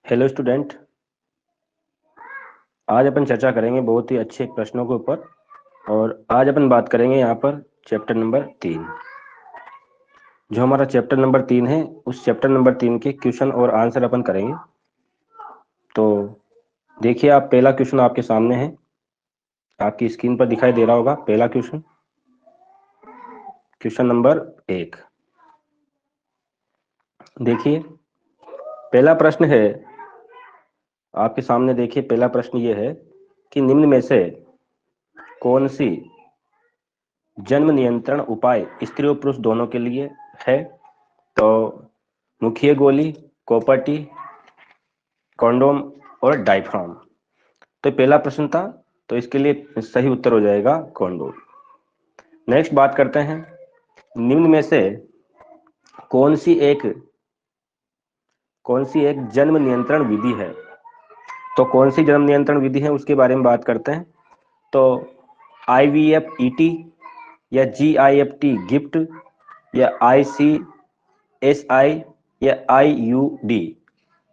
Hello student, आज अपन चर्चा करेंगे बहुत ही अच्छे प्रश्नों के ऊपर। और आज अपन बात करेंगे यहाँ पर चैप्टर नंबर 3। जो हमारा चैप्टर नंबर 3 है, उस चैप्टर नंबर 3 के क्वेश्चन और आंसर अपन करेंगे। तो देखिए, आप पहला क्वेश्चन आपके सामने है, आपकी स्क्रीन पर दिखाई दे रहा होगा। पहला क्वेश्चन, क्वेश्चन नंबर 1। देखिए, पहला प्रश्न है आपके सामने। देखिए, पहला प्रश्न ये है कि निम्न में से कौन सी जन्म नियंत्रण उपाय स्त्री और पुरुष दोनों के लिए है? तो मुखिया गोली, कॉपर्टी, कॉन्डोम और डायफ्राम। तो पहला प्रश्न था, तो इसके लिए सही उत्तर हो जाएगा कॉन्डोम। नेक्स्ट बात करते हैं, निम्न में से कौन सी एक जन्म नियंत्रण विधि है? तो कौन सी जन्म नियंत्रण विधि है उसके बारे में बात करते हैं। तो IVF ET, या GIFT गिफ्ट, या ICSI, या IUD।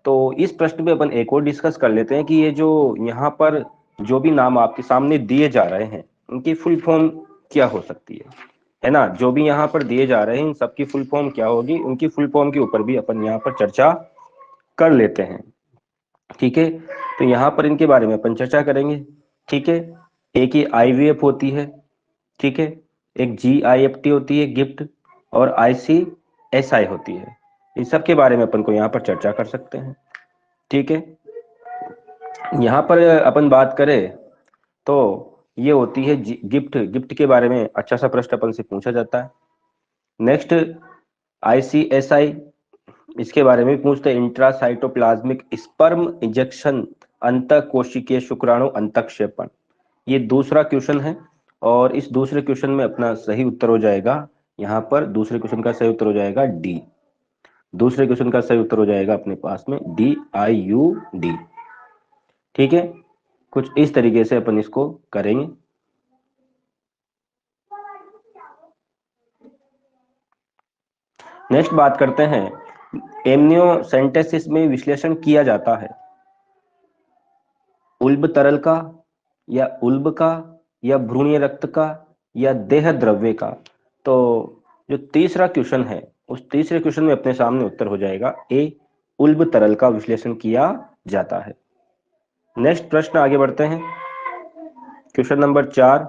तो इस प्रश्न पे अपन एक और डिस्कस कर लेते हैं कि ये जो यहाँ पर जो भी नाम आपके सामने दिए जा रहे हैं, उनकी फुल फॉर्म क्या हो सकती है ना? जो भी यहाँ पर दिए जा रहे हैं, इन सबकी फुल फॉर्म क्या होगी, उनकी फुल फॉर्म के ऊपर भी अपन यहाँ पर चर्चा कर लेते हैं। ठीक है, तो यहाँ पर इनके बारे में अपन चर्चा करेंगे। ठीक है, एक ही IVF होती है, ठीक है, एक GIFT होती है गिफ्ट, और ICSI होती है। इन सब के बारे में अपन को यहाँ पर चर्चा कर सकते हैं। ठीक है, यहाँ पर अपन बात करें तो ये होती है गिफ्ट। गिफ्ट के बारे में अच्छा सा प्रश्न अपन से पूछा जाता है। नेक्स्ट ICSI, इसके बारे में पूछते हैं, इंट्रासाइटोप्लाज्मिक स्पर्म इंजेक्शन, अंतःकोशिकीय शुक्राणु अंतःक्षेपण। ये दूसरा क्वेश्चन है, और इस दूसरे क्वेश्चन में अपना सही उत्तर हो जाएगा, यहाँ पर दूसरे क्वेश्चन का सही उत्तर हो जाएगा डी। दूसरे क्वेश्चन का सही उत्तर हो जाएगा अपने पास में DIUD। ठीक है, कुछ इस तरीके से अपन इसको करेंगे। नेक्स्ट बात करते हैं, एमनियोसेंटेसिस में विश्लेषण किया जाता है उल्ब तरल का, या उल्ब का, या भ्रूणीय रक्त का, या देह द्रव्य का। तो जो तीसरा क्वेश्चन है, उस तीसरे क्वेश्चन में अपने सामने उत्तर हो जाएगा ए, उल्ब तरल का विश्लेषण किया जाता है। नेक्स्ट प्रश्न आगे बढ़ते हैं, क्वेश्चन नंबर 4।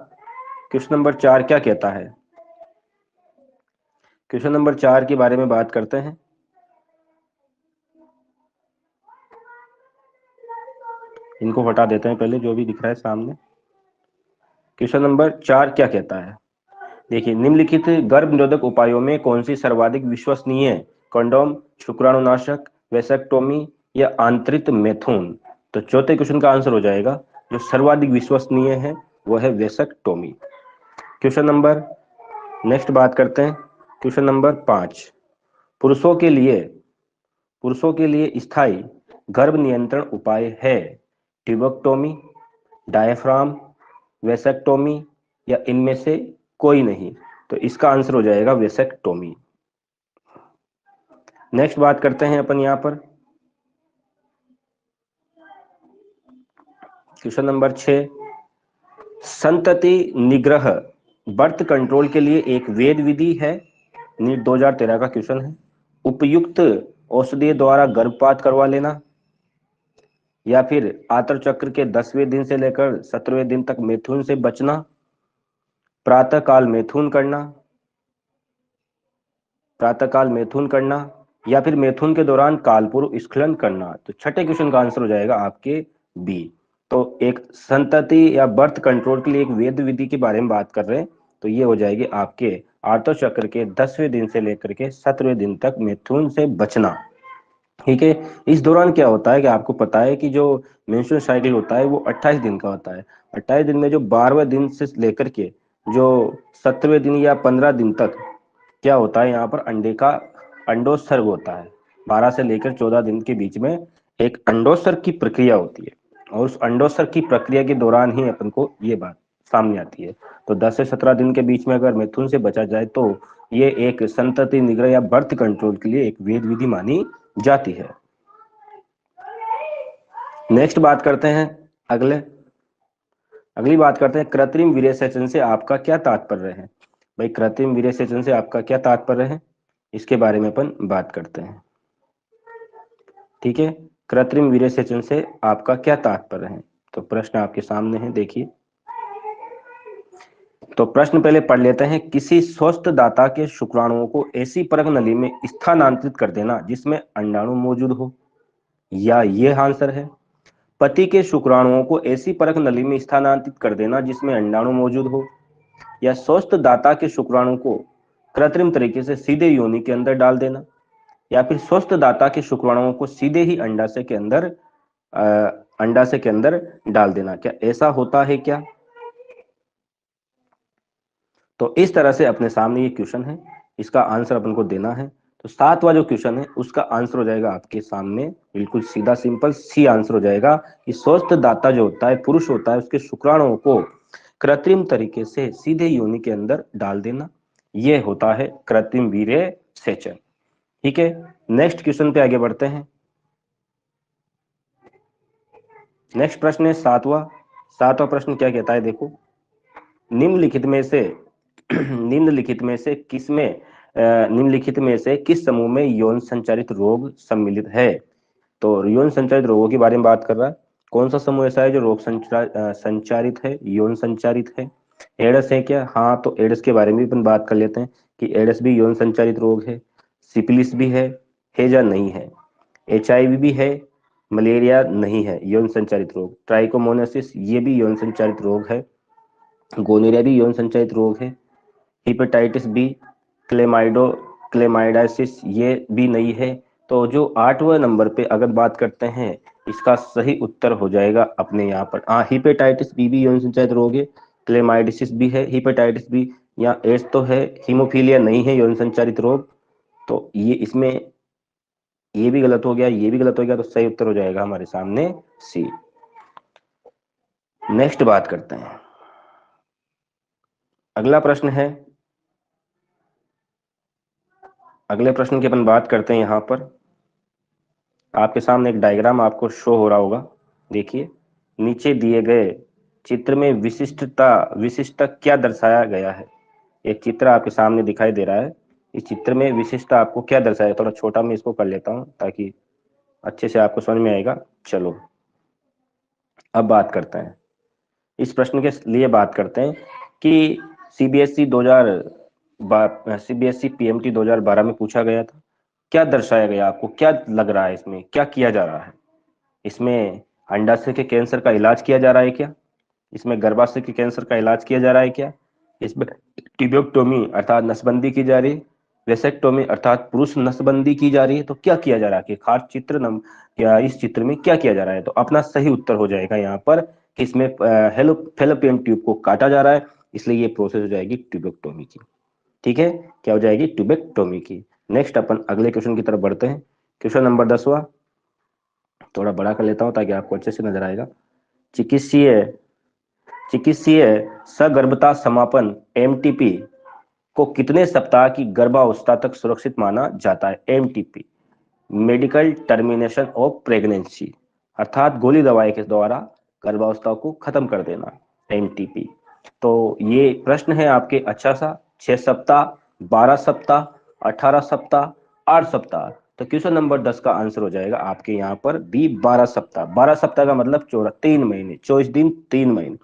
क्वेश्चन नंबर 4 क्या कहता है? क्वेश्चन नंबर 4 के बारे में बात करते हैं। इनको हटा देते हैं पहले, जो भी दिख रहा है सामने। क्वेश्चन नंबर 4 क्या कहता है? देखिए, निम्नलिखित गर्भ निरोधक उपायों में कौन सी सर्वाधिक विश्वसनीय है? कंडोम, शुक्राणुनाशक, वेसेक्टोमी, या आंतरिक मैथुन। तो चौथे क्वेश्चन का आंसर हो जाएगा, जो सर्वाधिक विश्वसनीय है वो है वेसेक्टोमी। क्वेश्चन नंबर, नेक्स्ट बात करते हैं, क्वेश्चन नंबर 5। पुरुषों के लिए स्थायी गर्भ नियंत्रण उपाय है ट्यूबेक्टोमी, डायफ्राम, वेसेक्टोमी, या इनमें से कोई नहीं। तो इसका आंसर हो जाएगा वेसेक्टोमी। नेक्स्ट बात करते हैं अपन यहां पर, क्वेश्चन नंबर 6। संतति निग्रह बर्थ कंट्रोल के लिए एक वेद विधि है, नीट 2013 का क्वेश्चन है। उपयुक्त औषधि द्वारा गर्भपात करवा लेना, या फिर आतर चक्र के 10वें दिन से लेकर 17वें दिन तक मैथुन से बचना, प्रातः काल मैथुन करना, या फिर मैथुन के दौरान कालपूर्व स्खलन करना। तो छठे क्वेश्चन का आंसर हो जाएगा आपके बी। तो एक संतति या बर्थ कंट्रोल के लिए एक वेद विधि के बारे में बात कर रहे हैं, तो ये हो जाएगी आपके आर्त चक्र के 10वें दिन से लेकर के 17वें दिन तक मैथुन से बचना। ठीक है, इस दौरान क्या होता है कि आपको पता है कि जो मेंस्ट्रुअल साइकिल होता है वो 28 दिन का होता है। 28 दिन में जो 12वें दिन से लेकर के जो 17वें दिन या 15 दिन तक क्या होता है, यहाँ पर अंडे का अंडोत्सर्ग होता है। 12 से लेकर 14 दिन के बीच में एक अंडोत्सर्ग की प्रक्रिया होती है, और उस अंडोत्सर्ग की प्रक्रिया के दौरान ही अपन को ये बात सामने आती है। तो 10 से 17 दिन के बीच में अगर मिथुन से बचा जाए तो ये एक संतति निग्रह या बर्थ कंट्रोल के लिए एक वेद विधि मानी जाती है। नेक्स्ट बात करते हैं अगली बात करते हैं कृत्रिम वीर्य सेचन से आपका क्या तात्पर्य है। भाई कृत्रिम वीर्य सेचन से आपका क्या तात्पर्य है, इसके बारे में अपन बात करते हैं। ठीक है, कृत्रिम वीर्य सेचन से आपका क्या तात्पर्य है। तो प्रश्न आपके सामने है, देखिए। तो प्रश्न पहले पढ़ लेते हैं। किसी स्वस्थ दाता के शुक्राणुओं को ऐसी परख नली में स्थानांतरित कर देना जिसमें अंडाणु मौजूद हो, या ये आंसर है। पति के शुक्राणुओं को ऐसी परख नली में स्थानांतरित कर देना जिसमें अंडाणु मौजूद हो, या स्वस्थ दाता के शुक्राणु को कृत्रिम तरीके से सीधे योनि के अंदर डाल देना, या फिर स्वस्थ दाता के शुक्राणुओं को सीधे ही अंडाशय के अंदर डाल देना। क्या ऐसा होता है क्या? तो इस तरह से अपने सामने ये क्वेश्चन है, इसका आंसर अपन को देना है। तो 7वां जो क्वेश्चन है उसका आंसर हो जाएगा आपके सामने, बिल्कुल सीधा सिंपल सी आंसर हो जाएगा कि स्वस्थ दाता जो होता है, पुरुष होता है, उसके शुक्राणुओं को कृत्रिम तरीके से सीधे योनि के अंदर डाल देना, ये होता है कृत्रिम वीर्य सेचन। ठीक है, नेक्स्ट क्वेश्चन पे आगे बढ़ते हैं। नेक्स्ट प्रश्न है 7वां प्रश्न क्या कहता है, देखो। निम्नलिखित में से किस समूह में यौन संचारित रोग सम्मिलित है। तो यौन संचारित रोगों के बारे में बात कर रहा है। कौन सा समूह ऐसा है जो रोग संचारित है, यौन संचारित है? एड्स है क्या? हाँ, तो एड्स के बारे में भी अपन बात कर लेते हैं कि एड्स भी यौन संचारित रोग है। सिपिलिस भी है या नहीं है? HIV भी है, मलेरिया नहीं है यौन संचारित रोग। ट्राइकोमोनासिस ये भी यौन संचारित रोग है। गोनोरिया भी यौन संचारित रोग है। हेपेटाइटिस बी, क्लेमाइडाइसिस ये भी नहीं है। तो जो 8वें नंबर पे अगर बात करते हैं, इसका सही उत्तर हो जाएगा अपने यहाँ पर। हाँ, हेपेटाइटिस बी भी यौन संचारित रोग है, क्लेमाइडाइसिस भी है, हेपेटाइटिस बी या एड्स तो है, हीमोफीलिया नहीं है यौन संचारित रोग। तो ये इसमें ये भी गलत हो गया, ये भी गलत हो गया, तो सही उत्तर हो जाएगा हमारे सामने सी। नेक्स्ट बात करते हैं, अगला प्रश्न है। अगले प्रश्न की अपन बात करते हैं। यहाँ पर आपके सामने एक डायग्राम आपको शो हो रहा होगा, देखिए। नीचे दिए गए चित्र में विशिष्टता क्या दर्शाया गया है। एक चित्र आपके सामने दिखाई दे रहा है, इस चित्र में विशिष्टता आपको क्या दर्शाया। थोड़ा छोटा मैं इसको कर लेता हूँ ताकि अच्छे से आपको समझ में आएगा। चलो अब बात करते हैं, इस प्रश्न के लिए बात करते हैं कि सीबीएसई पीएमटी 2012 में पूछा गया था। क्या दर्शाया गया, आपको क्या लग रहा है, इसमें क्या किया जा रहा है? इसमें अंडाशय के कैंसर का इलाज किया जा रहा है क्या? इसमें गर्भाशय के कैंसर का इलाज किया जा रहा है क्या? इसमें ट्यूबेक्टोमी अर्थात नसबंदी की जा रही है, वेसेक्टोमी अर्थात पुरुष नसबंदी की जा रही है। तो क्या किया जा रहा है, खास चित्र क्या इस चित्र में क्या किया जा रहा है? तो अपना सही उत्तर हो जाएगा यहाँ पर कि इसमें फैलोपियन ट्यूब को काटा जा रहा है, इसलिए ये प्रोसेस हो जाएगी ट्यूबेक्टोमी की। ठीक है, क्या हो जाएगी? ट्यूबेक्टोमी की। नेक्स्ट अपन अगले क्वेश्चन की तरफ बढ़ते हैं। क्वेश्चन नंबर 10वां, थोड़ा बड़ा कर लेता हूं ताकि आपको अच्छे से नजर आएगा। चिकित्सीय सगर्भता समापन MTP को कितने सप्ताह की गर्भावस्था तक सुरक्षित माना जाता है? MTP medical termination of pregnancy, अर्थात गोली दवाई के द्वारा गर्भावस्था को खत्म कर देना, MTP। तो ये प्रश्न है आपके अच्छा सा, 6 सप्ताह, 12 सप्ताह, 18 सप्ताह, 8 सप्ताह। तो क्वेश्चन नंबर 10 का आंसर हो जाएगा आपके यहाँ पर बी, 12 सप्ताह। 12 सप्ताह का मतलब 3 महीने, 24 दिन 3 महीने।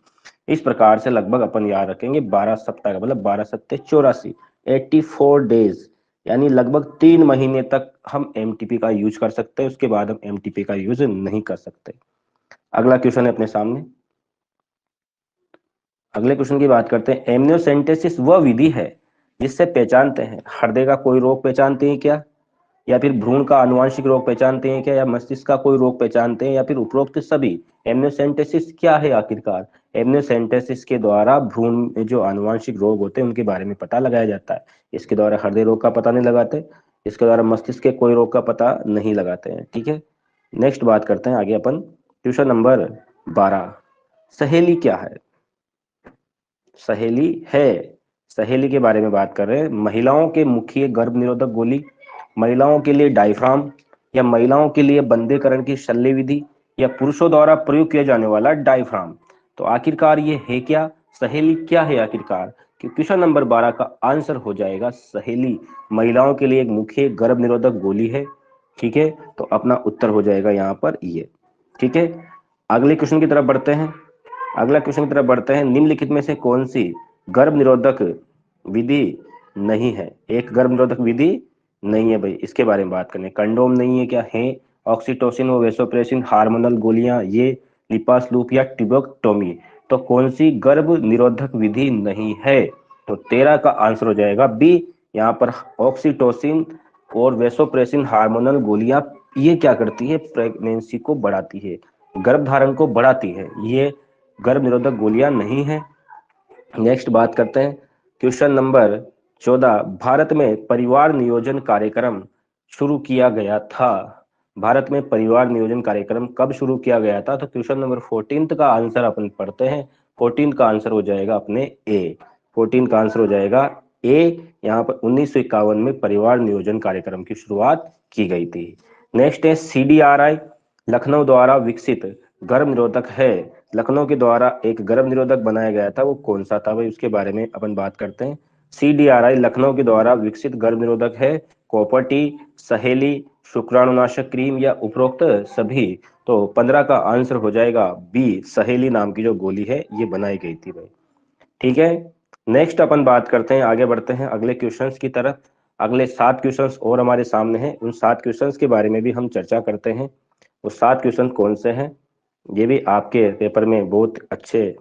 इस प्रकार से लगभग अपन याद रखेंगे। 12 सप्ताह का मतलब 12 सत्ते 84, 84 डेज, यानी लगभग 3 महीने तक हम MTP का यूज कर सकते हैं, उसके बाद हम MTP का यूज नहीं कर सकते। अगला क्वेश्चन है अपने सामने, अगले क्वेश्चन की बात करते हैं। एमनियोसेंटेसिस वह विधि है जिससे पहचानते हैं हृदय का कोई रोग पहचानते हैं क्या, या फिर भ्रूण का आनुवांशिक रोग पहचानते हैं क्या, या मस्तिष्क का कोई रोग पहचानते हैं, या फिर उपरोक्त सभी। एमनियोसेंटेसिस क्या है आखिरकार? एमनियोसेंटेसिस के द्वारा भ्रूण में जो आनुवांशिक रोग होते हैं उनके बारे में पता लगाया जाता है। इसके द्वारा हृदय रोग का पता नहीं लगाते, इसके द्वारा मस्तिष्क के कोई रोग का पता नहीं लगाते हैं। ठीक है, नेक्स्ट बात करते हैं आगे अपन। क्वेश्चन नंबर 12, सहेली क्या है? सहेली है, सहेली के बारे में बात कर रहे हैं। महिलाओं के मुख्य गर्भ निरोधक गोली, महिलाओं के लिए डायफ्राम, या महिलाओं के लिए बंदेकरण की शल्य विधि, या पुरुषों द्वारा प्रयोग किया जाने वाला डायफ्राम। तो आखिरकार ये है क्या, सहेली क्या है आखिरकार? कि क्वेश्चन नंबर 12 का आंसर हो जाएगा सहेली। महिलाओं के लिए एक मुख्य गर्भ निरोधक गोली है। ठीक है, तो अपना उत्तर हो जाएगा यहाँ पर ये। ठीक है, अगले क्वेश्चन की तरफ बढ़ते हैं। अगला क्वेश्चन की तरफ बढ़ते हैं। निम्नलिखित में से कौन सी गर्भ निरोधक विधि नहीं है? एक गर्भ निरोधक विधि नहीं है भाई, इसके बारे में बात करने। कंडोम नहीं है क्या? है। ऑक्सीटोसिन व वेसोप्रेसिन, हार्मोनल गोलियां, ये लिपास लूप या ट्यूबोक्टोमी। तो कौन सी गर्भ निरोधक विधि नहीं है? तो 13 का आंसर हो जाएगा बी। यहाँ पर ऑक्सीटोसिन और वेसोप्रेसिन हार्मोनल गोलियां ये क्या करती है? प्रेगनेंसी को बढ़ाती है, गर्भ धारण को बढ़ाती है। ये गर्भ निरोधक गोलियां नहीं है। नेक्स्ट बात करते हैं क्वेश्चन नंबर 14। भारत में परिवार नियोजन कार्यक्रम शुरू किया गया था। भारत में परिवार नियोजन कार्यक्रम कब शुरू किया गया था? तो क्वेश्चन नंबर 14 का आंसर अपन पढ़ते हैं। 14 का आंसर हो जाएगा अपने ए। 14 का आंसर हो जाएगा ए। यहाँ पर 1951 में परिवार नियोजन कार्यक्रम की शुरुआत की गई थी। नेक्स्ट है CDRI, लखनऊ द्वारा विकसित गर्भ निरोधक है। लखनऊ के द्वारा एक गर्भ निरोधक बनाया गया था, वो कौन सा था भाई? उसके बारे में अपन बात करते हैं। CDRI लखनऊ के द्वारा विकसित गर्भ निरोधक है। कॉपर टी, सहेली, शुक्राणुनाशक क्रीम, या उपरोक्त सभी। तो 15 का आंसर हो जाएगा बी। सहेली नाम की जो गोली है ये बनाई गई थी भाई। ठीक है, नेक्स्ट अपन बात करते हैं, आगे बढ़ते हैं अगले क्वेश्चंस की तरफ। अगले 7 क्वेश्चंस और हमारे सामने हैं, उन 7 क्वेश्चंस के बारे में भी हम चर्चा करते हैं। वो 7 क्वेश्चन कौन से हैं, ये भी आपके पेपर में बहुत अच्छे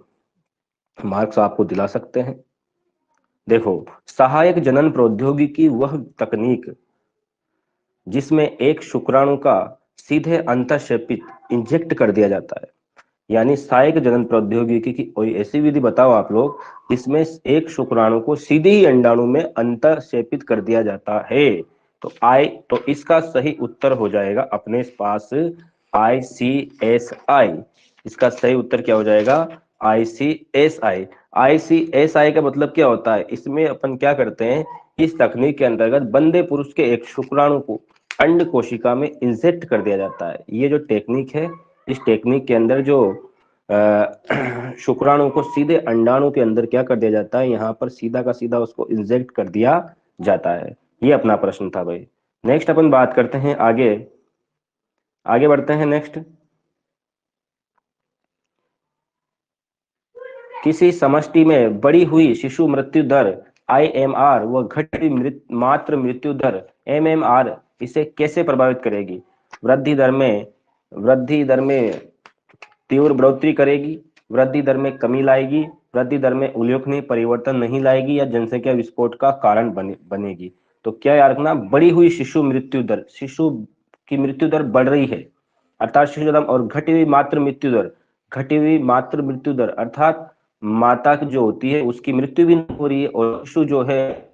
मार्क्स आपको दिला सकते हैं। देखो, सहायक जनन प्रौद्योगिकी वह तकनीक जिसमें एक शुक्राणु का सीधे अंतःक्षेपित इंजेक्ट कर दिया जाता है। यानी सहायक जनन प्रौद्योगिकी की कोई ऐसी विधि बताओ आप लोग, जिसमें एक शुक्राणु को सीधे ही अंडाणु में अंतःक्षेपित कर दिया जाता है। तो इसका सही उत्तर हो जाएगा अपने पास ICSI। इसका सही उत्तर क्या हो जाएगा? ICSI। ICSI का मतलब क्या होता है? इसमें अपन क्या करते हैं, इस तकनीक के अंतर्गत बंदे पुरुष के एक शुक्राणु को अंड कोशिका में इंजेक्ट कर दिया जाता है। ये जो टेक्निक है, इस टेक्निक के अंदर जो शुक्राणु को सीधे अंडाणु के अंदर क्या कर दिया जाता है, यहाँ पर सीधा का सीधा उसको इंजेक्ट कर दिया जाता है। ये अपना प्रश्न था भाई। नेक्स्ट अपन बात करते हैं आगे, आगे बढ़ते हैं। नेक्स्ट, किसी समष्टि में बढ़ी हुई शिशु मृत्यु दर IMR व घटी मात्र मृत्यु दर MMR इसे कैसे प्रभावित करेगी? वृद्धि दर में तीव्र बढ़ोतरी करेगी, वृद्धि दर में कमी लाएगी, वृद्धि दर में उल्लेखनीय परिवर्तन नहीं लाएगी, या जनसंख्या विस्फोट का कारण बनेगी? तो क्या याद रखना, बढ़ी हुई शिशु मृत्यु दर, शिशु की मृत्यु दर बढ़ रही है अर्थात शिशु जन्म, और घटी हुई मात्र मृत्यु दर, घटी हुई मात्र मृत्यु दर अर्थात माता की जो होती है उसकी मृत्यु भी नहीं हो रही है, और शिशु जो है